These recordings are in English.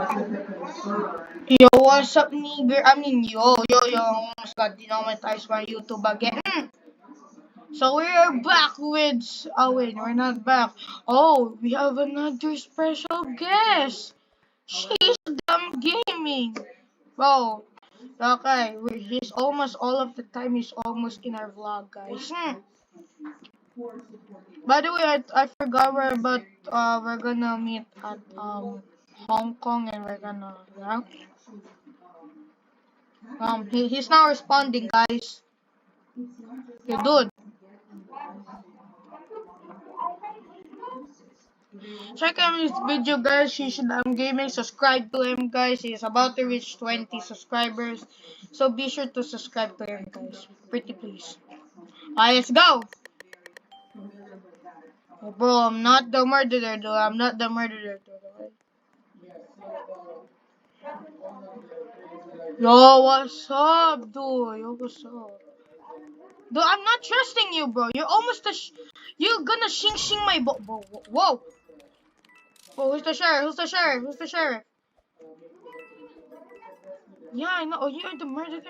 Yo, what's up, nigger? I mean, yo, almost got demonetized by YouTube again. So we're back with, oh wait, we're not back. Oh, we have another special guest. She's Dumb Gaming. Bro, okay, he's almost all of the time, he's almost in our vlog, guys. By the way, I forgot we're gonna meet at, Hong Kong, and we're gonna, yeah. He's not responding, guys. Okay, dude. Check out his video, guys. He should gaming. Subscribe to him, guys. He's about to reach 20 subscribers. So be sure to subscribe to him, guys. Pretty please. Alright, let's go. Oh, bro, I'm not the murderer, though. I'm not the murderer, though. Yo, what's up, dude? Yo, what's up? Dude, I'm not trusting you, bro. You're almost you're gonna shing my bro. Whoa. Oh, who's the sheriff? Who's the sheriff? Who's the sheriff? Yeah, I know. Oh, you're the murderer.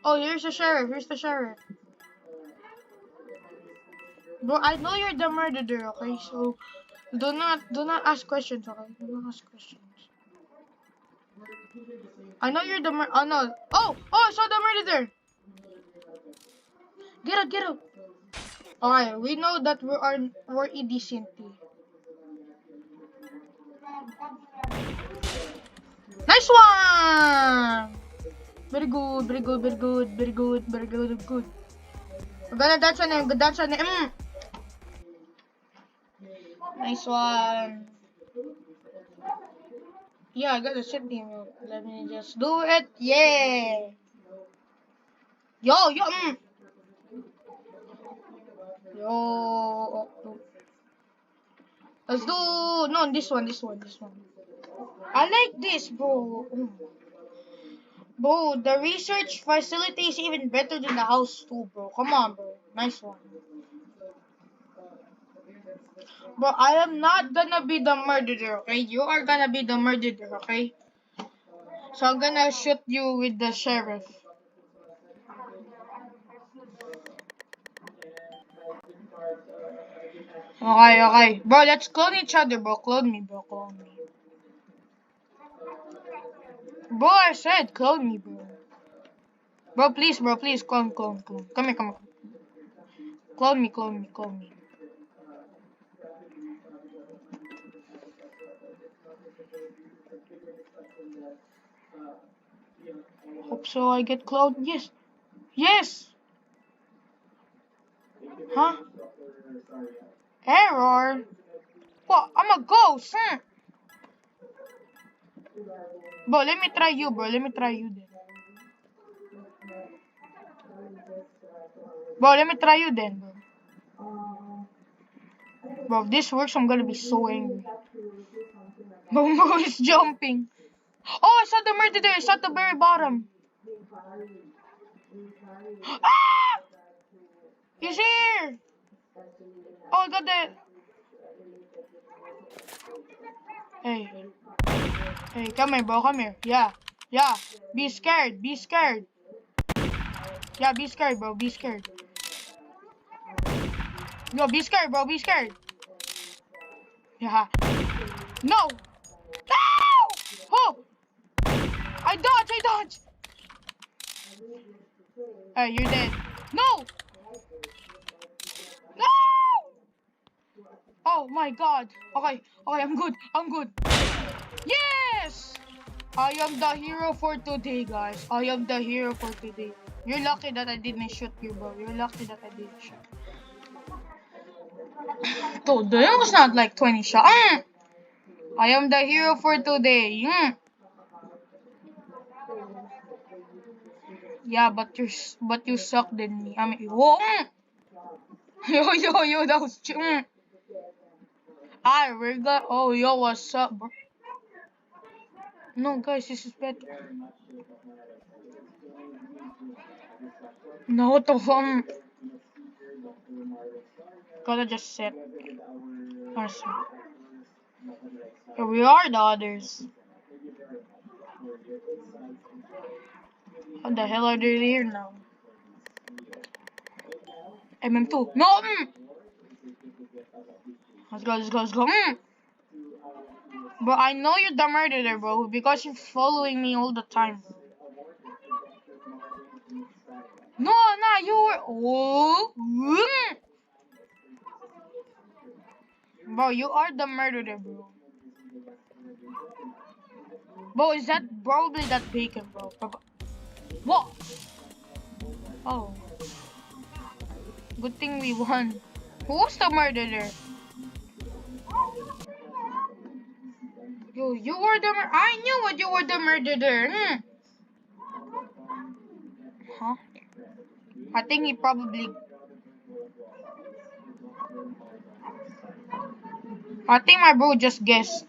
Oh, here's the sheriff. Here's the sheriff. Bro, I know you're the murderer, okay? So do not ask questions, okay? Do not ask questions. I know you're the oh no. Oh, I saw the murderer. Get out. Alright, we know that we're indecent. Nice one! Very good. We're gonna dance on him. Nice one. Yeah, I got the shit team. Let me just do it. Yeah. Yo. Yo. Let's do no this one. I like this, bro. Bro, the research facility is even better than the house too, bro. Come on, bro. Nice one. Bro, I am not gonna be the murderer, okay? You are gonna be the murderer, okay? So I'm gonna shoot you with the sheriff. Okay. Bro, let's clone each other, bro. Clone me. Bro, I said clone me, bro. Bro, please, clone. Come here. Clone me. Hope so I get cloned. Yes! Huh? Error? What? I'm a ghost, huh? Bro, let me try you, then. Bro, let me try you then, bro. Bro, if this works, I'm gonna be so angry. Bro, is jumping. Oh, I saw the murderer. It's at the very bottom. Ah! He's here! Oh, I got that. Hey, come here, bro. Come here. Yeah. Be scared. Yeah, be scared, bro. Be scared. No, be scared, bro. Be scared. Yeah. No! Oh! I dodged! Hey, you're dead. No! Oh my god. Okay, I'm good. Yes! I am the hero for today, guys. You're lucky that I didn't shoot you, bro. Dude, that was not like 20 shots. I am the hero for today. Yeah, but you suck than me. I mean, whoa. Yo, that was we're good. Oh, yo, what's up, bro? No, guys, this is better. No, what the fuck? Gotta just set. Here we are, the others. What the hell are they here now? MM2. No! Let's go, let's go, let's go. Bro, I know you're the murderer, bro, because you're following me all the time. No, no, you were. Oh. Bro, you are the murderer, bro. Bro, is that probably that bacon, bro? What? Oh. Good thing we won. Who's the murderer? You were the I knew what you were the murderer. Huh? I think he probably. I think my bro just guessed.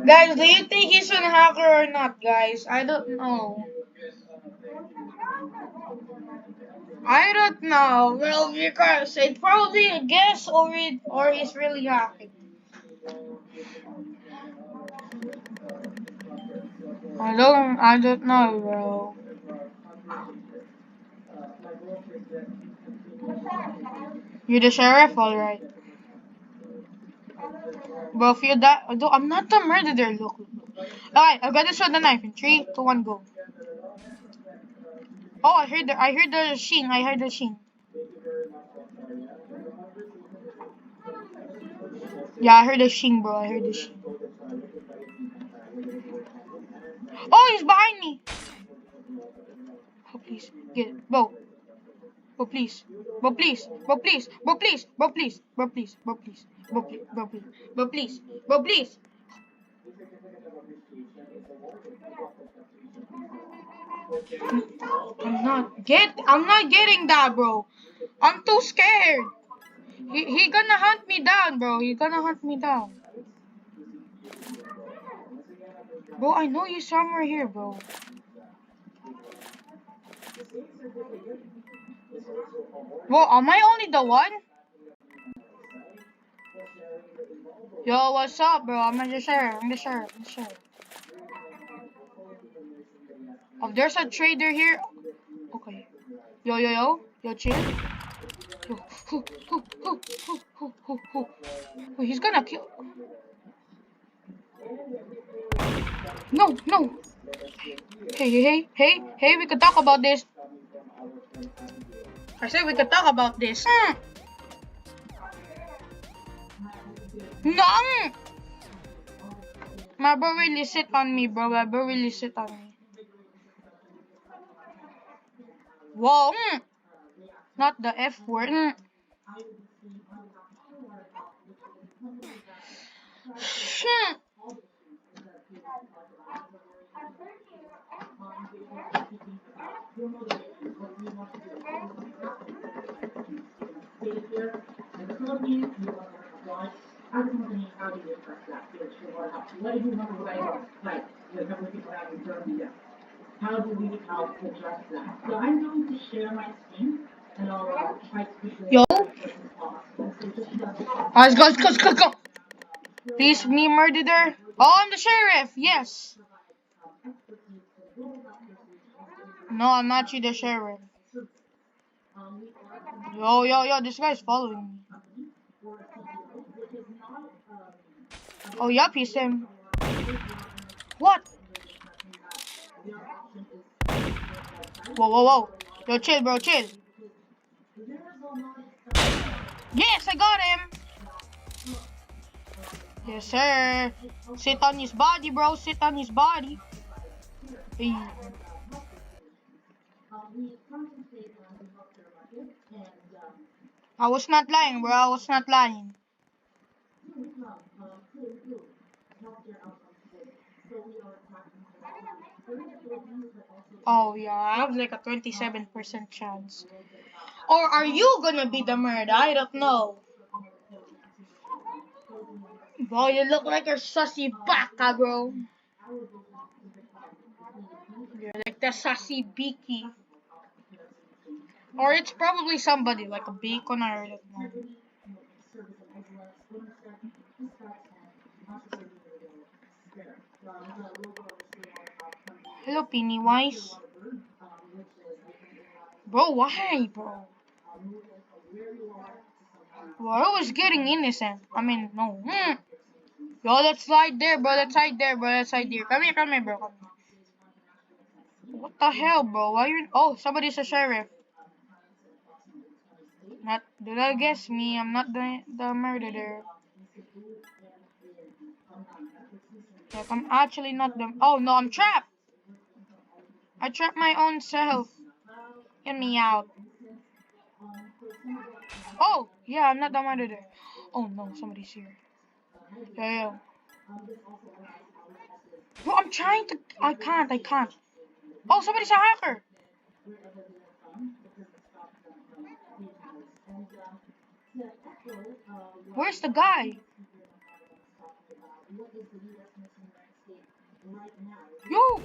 Guys, do you think he's a hacker or not, guys? I don't know. I don't know. Well, because it's probably a guess or he's really hacking. I don't know, bro. You're the sheriff, alright. Bro, if you're that, I'm not the murderer. Look. Alright, I'm gonna show the knife in 3, 2, 1, go. Oh, I heard the shing. I heard the shing. Yeah, I heard the shing, bro. I heard the shing. Oh, he's behind me. Oh, please, get it, bro. Bro, please. Bro, please. Bro, please. Bro, please. Bro, please. Bro, please. Bro, please. Bro, please. Bro, please. Bro, please. Bro, please. I'm not getting that, bro. I'm too scared. He gonna hunt me down, bro. He gonna hunt me down. Bro, I know you somewhere here, bro. Bro, am I only the one? Yo, what's up, bro? I'm the sheriff. I'm the sheriff. I'm the sheriff. Oh, there's a trader here. Okay. Yo, chill. Yo, wait, he's gonna kill. No. Hey, we could talk about this. I said we could talk about this. No! My bro really sit on me, bro. My bro really sit on me. Whoa! Not the F word. How do we help address that? So I'm going to share my screen and I'll try to keep it as possible. Go. Please, me murderer. Oh, I'm the sheriff. Yes. No, I'm not you, the sheriff. Yo, this guy's following me. Oh, yup, he's him. What? Whoa. Yo, chill, bro, chill. Yes, I got him. Yes, sir. Sit on his body, bro. Sit on his body. Hey. I was not lying, bro. I was not lying. Oh, yeah. I have like a 27% chance. Or are you gonna be the murderer? I don't know. Bro, you look like a sussy baka, bro. You're like the sussy beaky. Or it's probably somebody like a beacon or I don't know. Hello, Pennywise. Bro, why, bro? Bro, I was getting innocent. I mean, no. Yo, let's slide there, bro. Let's hide there, bro. Let's hide there. Come here, bro. Come here. What the hell, bro? Why you? Oh, somebody's a sheriff. Not. Did I guess me? I'm not the murderer. Like, I'm actually not the. Oh no, I'm trapped. I trapped my own self. Get me out. Oh, yeah, I'm not the murderer. Oh no, somebody's here. Yeah. Bro, I'm trying to. I can't. Oh, somebody's a hacker. Where's the guy? Yo!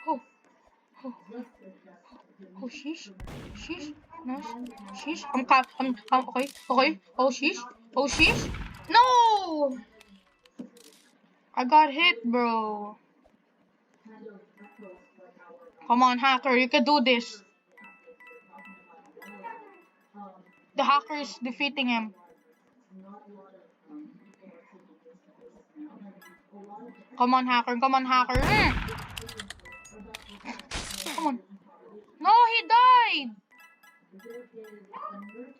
Oh, oh, oh, sheesh. Nice. Sheesh. I'm okay. Oh, sheesh. No! I got hit, bro. Come on, hacker. You can do this. The hacker is defeating him. Come on, hacker. Come on. No, he died.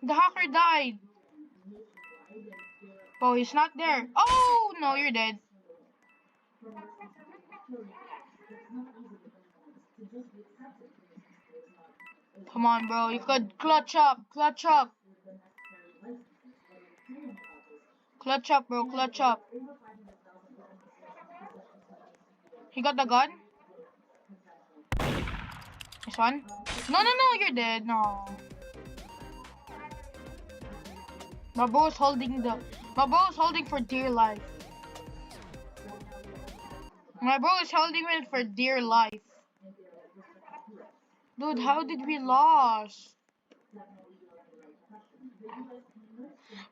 The hacker died. Oh, he's not there. Oh, no, you're dead. Come on, bro. You could clutch up, bro. Clutch up. He got the gun? This one? No, you're dead. No. My bro is holding for dear life. My bro is holding it for dear life. Dude, how did we lose?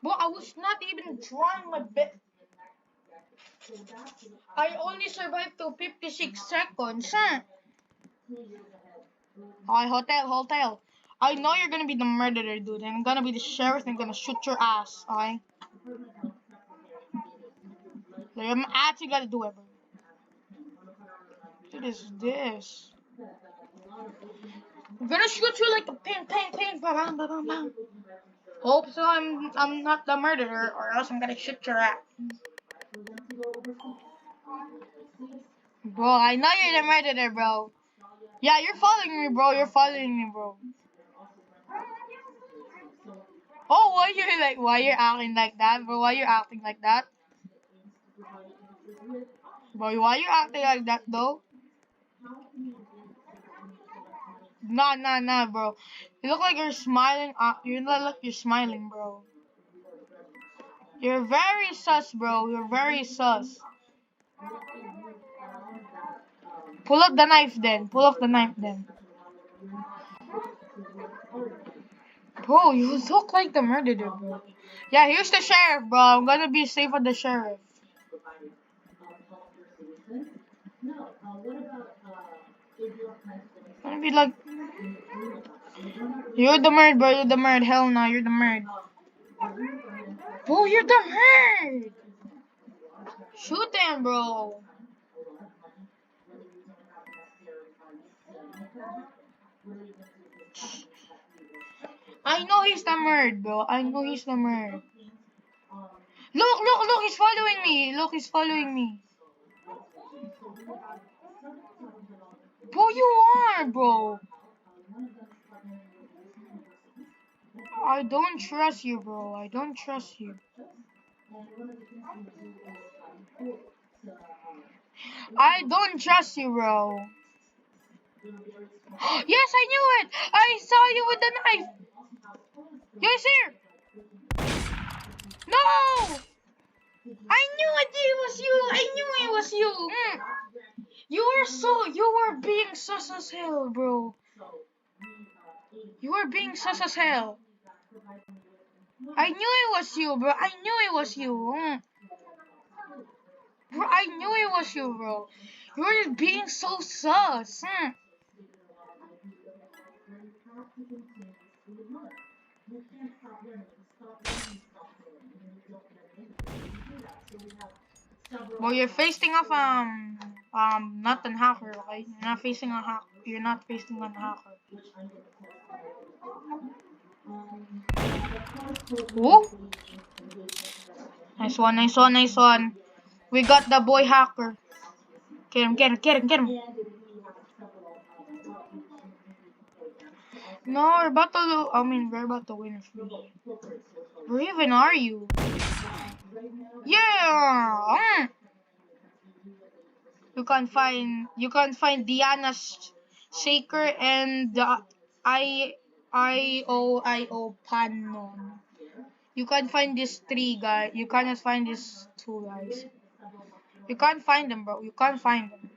Bro, I was not even trying my best. I only survived to 56 seconds, huh? Alright, hotel. I know you're gonna be the murderer, dude. And I'm gonna be the sheriff and I'm gonna shoot your ass, alright? Like, I'm actually gonna do it, bro. What is this? I'm gonna shoot you like a ping, ba-bam, ba-bam, bam. Hope so I'm not the murderer, or else I'm gonna shoot your ass. Bro, I know you're the murderer, bro. Yeah, you're following me, bro. Oh, why you're acting like that, bro? Why you acting like that? Bro, why you acting like that, though? Nah, bro. You look like you're smiling. You look like you're smiling, bro. You're very sus, bro. You're very sus. Pull up the knife, then. Bro, you look like the murderer, bro. Yeah, here's the sheriff, bro. I'm gonna be safe with the sheriff. I'm gonna be like, you're the murd, bro. You're the murd. Hell no, you're the murd. Bro, you're the murd. Shoot them, bro. I know he's the murd, bro. Look, he's following me. Bro, you are, bro. I don't trust you, bro. I don't trust you. Bro. Yes, I knew it. I saw you with the knife. Yes, here. No. I knew it was you. You were being sus as hell, bro. You were being sus as hell. I knew it was you, bro. I knew it was you. Bro, I knew it was you, bro. You were just being so sus. Well, you're facing off not an hacker, okay? You're not facing a hack. You're not facing a hacker. Ooh, nice one, nice one, nice one. We got the boy hacker. Get him, get him, get him, get him. No, we're about to we're about to win free. Where even are you? Yeah. You can find Diana's shaker and the I O Panon. You can't find these three guys. You cannot find these two guys. You can't find them, bro. You can't find them.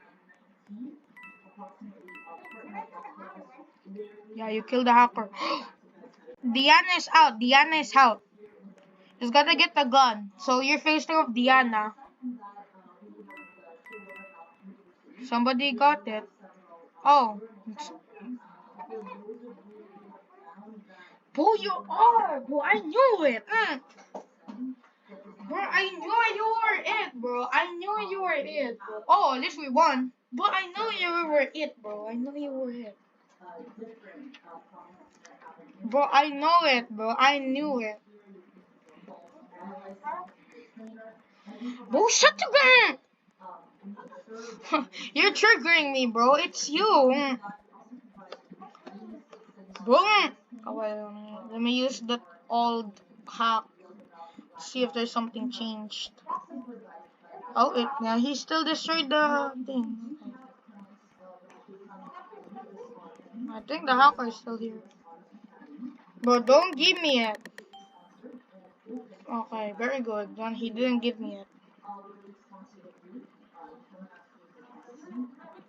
Yeah, you killed the hacker. Diana is out. Diana is out. Just gotta get the gun. So you're facing off Diana. Somebody got it. Oh. Bro, you are. Bro, I knew it. Bro, I knew you were it, bro. I knew you were it, bro. Oh, at least we won. But I knew you were it, bro. I knew you were it. Bro, I know it, bro. I knew it. Bro, shut the gun! You're triggering me, bro. It's you. Bro. Oh, wait, let me use that old hack. See if there's something changed. Oh, yeah, he still destroyed the thing. I think the hacker is still here. Bro, don't give me it. Okay, very good. Then he didn't give me it.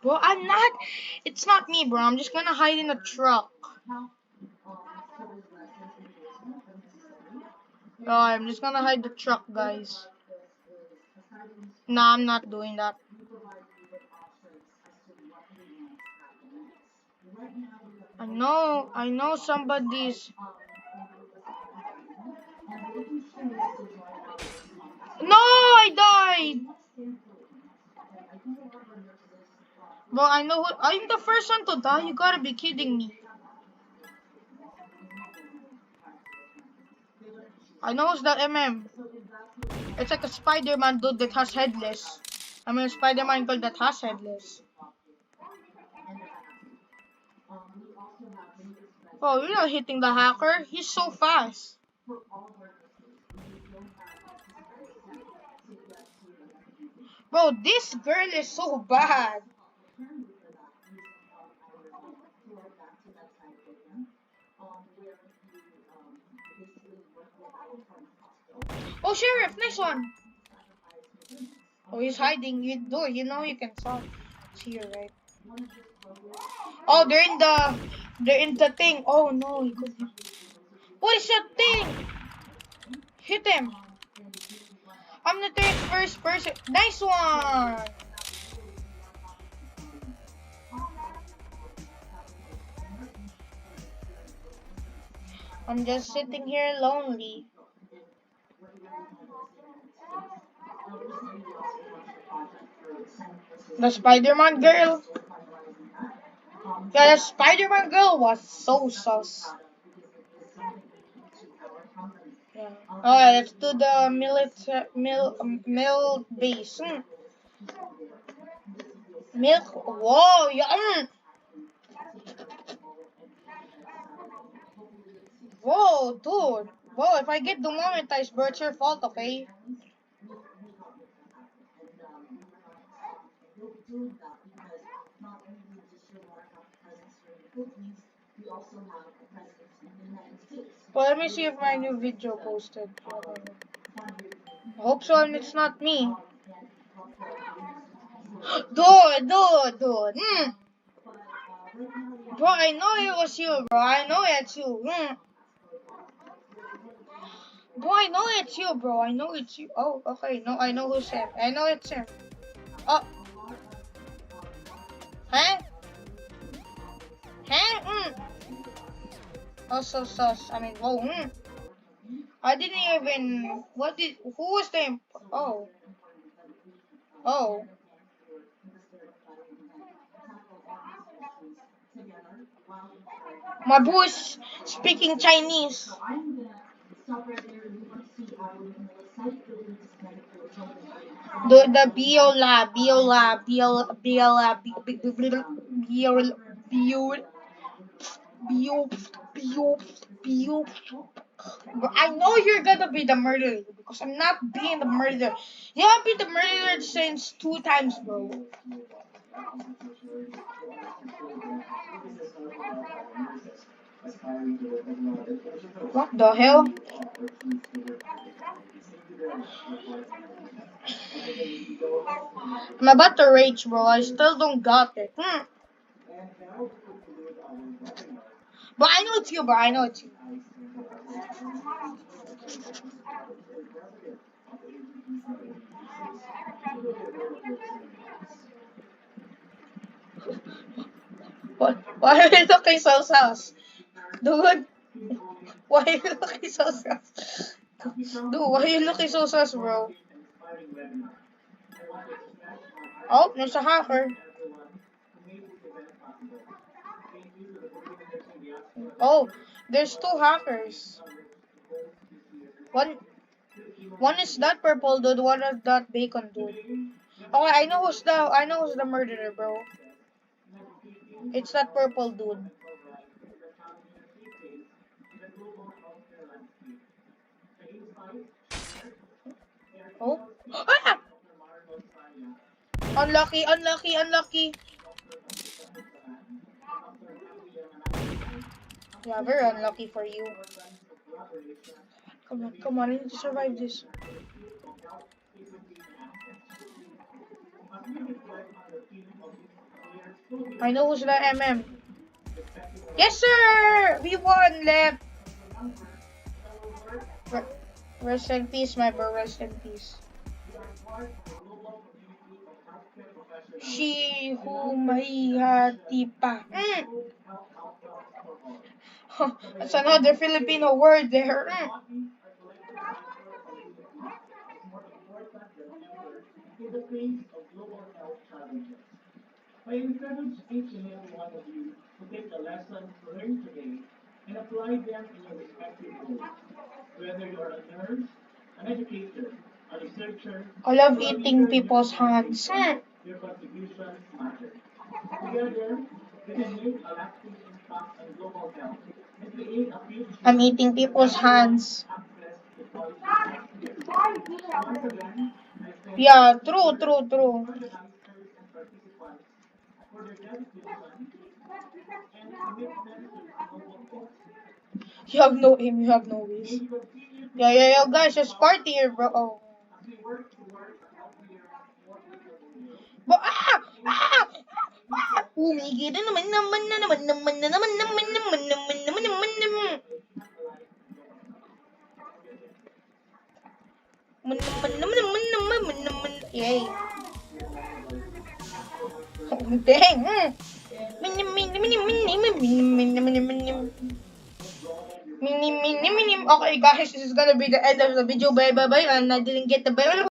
Bro, I'm not. It's not me, bro. I'm just gonna hide in a truck. Oh, I'm just gonna hide the truck, guys. Nah, I'm not doing that. I know somebody's. No, I died. Bro, I know who. I'm the first one to die. You gotta be kidding me. I know it's the MM. It's like a Spider-Man dude that has headless. Spider-Man girl that has headless. Oh, you're not hitting the hacker. He's so fast. Bro, this girl is so bad. Oh, Sheriff, nice one. Oh, he's hiding. You know you can solve. It's here, right? Oh, they're in the thing. Oh no, he couldn't. What is that thing? Hit him. I'm the first person. Nice one. I'm just sitting here lonely. The Spider-Man girl. Yeah, the Spider-Man girl was so sus. Yeah. Alright, let's do the mill base. Milk. Whoa, yeah. Whoa, dude. Whoa, if I get demonetized, bro, it's your fault, okay? Well, let me see if my new video posted. I hope so, and it's not me. Dude. Bro, I know it was you, bro. I know it's you. Bro, I know it's you, bro. I know it's you. Oh, okay. No, I know who's him. I know it's him. Oh, huh? Huh? Oh, so sus. I mean, oh, I didn't even. Who was the? Oh, oh. My boo is speaking Chinese. The Bio, Bio. I know you're gonna be the murderer because I'm not being the murderer. You have been the murderer since 2 times, bro. What the hell? I'm about to rage, bro. I still don't got it. But I know it's you, bro. I know it's you. What? Why are you looking so sus? Dude, why are you looking so sus? Dude, why are you looking so sus, bro? Oh, there's a hacker. Oh, there's 2 hackers. One is that purple dude, one is that bacon dude. Okay, I know who's the murderer, bro. It's that purple dude. Oh. Ah! Unlucky. Yeah, very unlucky for you. Come on, I need to survive this. I know who's the MM. Yes, sir! We won, left. Rest in peace, my bro. Rest in peace. She whom he had tipa. That's another Filipino word there. I encourage each and every one of you to take the lessons learned today and apply them in your respective roles. Whether you are a nurse, an educator, a researcher, I love or a eating leader in people's your hands. organization, your contributions matter. Together, we can make a lasting impact on global health and create a I'm future eating where people's everyone hands. has access to quality healthcare. Once again, I thank Yeah, each true. organizers and participants for their dedication and commitment to this noble cause. You have no aim, you have no May ways. you continue to Yeah, inspire guys, just ourselves party here, bro. Oh. as we work towards a healthier, more equitable world. But, In short, may we foster Umigil na a naman. alive global south. Yay. Dang. Okay, guys, this is gonna be the end of the video. Bye. And I didn't get the bell.